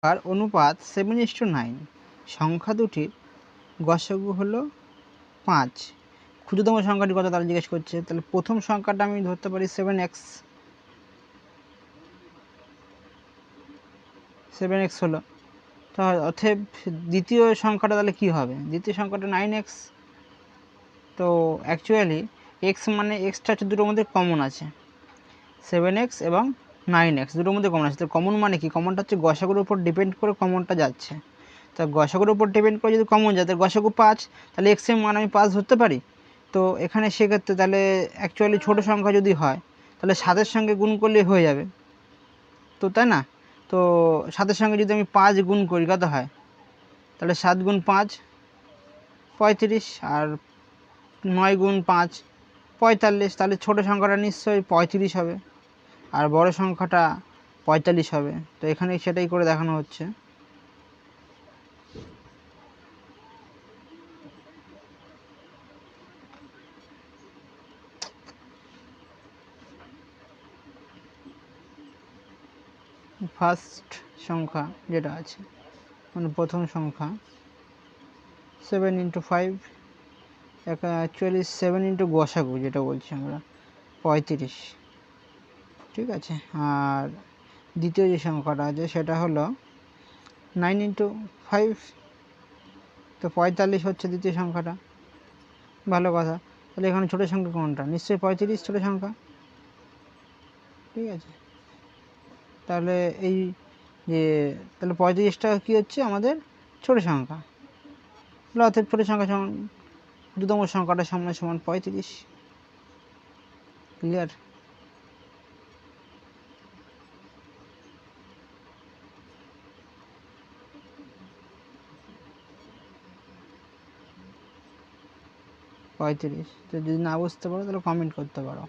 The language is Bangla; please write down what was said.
আর অনুপাত 7:9। সংখ্যা দুটির গসাগু হলো 5। ক্ষুদ্রতম সংখ্যাটি কত তারা জিজ্ঞেস করছে। তাহলে প্রথম সংখ্যাটা আমি ধরতে পারি 7x। 7x হলো, তো অতএব দ্বিতীয় সংখ্যাটা তাহলে কি হবে? দ্বিতীয় সংখ্যাটা 9x। তো অ্যাকচুয়ালি x মানে এক্সটা হচ্ছে দুটোর মধ্যে কমন আছে, 7x এবং 9x দুটোর মধ্যে কমন আছে। তো কমন মানে কি? কমনটা হচ্ছে গসাগুর উপর ডিপেন্ড করে কমনটা যাচ্ছে। তো গসাগুর উপর ডিপেন্ড করে যদি কমন যায় তাহলে গসাগু 5, তাহলে x এর মান আমি 5 ধরতে পারি। তো এখানে সেক্ষেত্রে তাহলে অ্যাকচুয়ালি ছোটো সংখ্যা যদি হয় তাহলে 7-এর সঙ্গে গুণ করলে হয়ে যাবে, তো তাই না? তো 7-এর সঙ্গে যদি আমি 5 গুণ করি কত হয়? তাহলে 7 গুণ 5 35, আর 9 গুণ 5 45। তাহলে ছোটো সংখ্যাটা নিশ্চয়ই 35 হবে, আর বড় সংখ্যাটা 45 হবে। তো এখানে সেটাই করে দেখানো হচ্ছে। ফার্স্ট সংখ্যা যেটা আছে মানে প্রথম সংখ্যা 7 × 5, অ্যাকচুয়ালি 7 ইন্টু গসাগু যেটা বলছি আমরা 35, ঠিক আছে। আর দ্বিতীয় যে সংখ্যাটা আছে সেটা হলো 9 × 5, তো 45 হচ্ছে দ্বিতীয় সংখ্যাটা। ভালো কথা। তাহলে এখানে ছোটো সংখ্যা কোনটা? নিশ্চয়ই 35 ছোটো সংখ্যা, ঠিক আছে। তাহলে এই যে তাহলে 35টা কী হচ্ছে আমাদের ছোটো সংখ্যা। অতএব ছোটো সংখ্যা সমান ক্ষুদ্রতম সংখ্যাটা সমান সমান 35। ক্লিয়ার? তো যদি না বুঝতে পারো তাহলে কমেন্ট করতে পারো।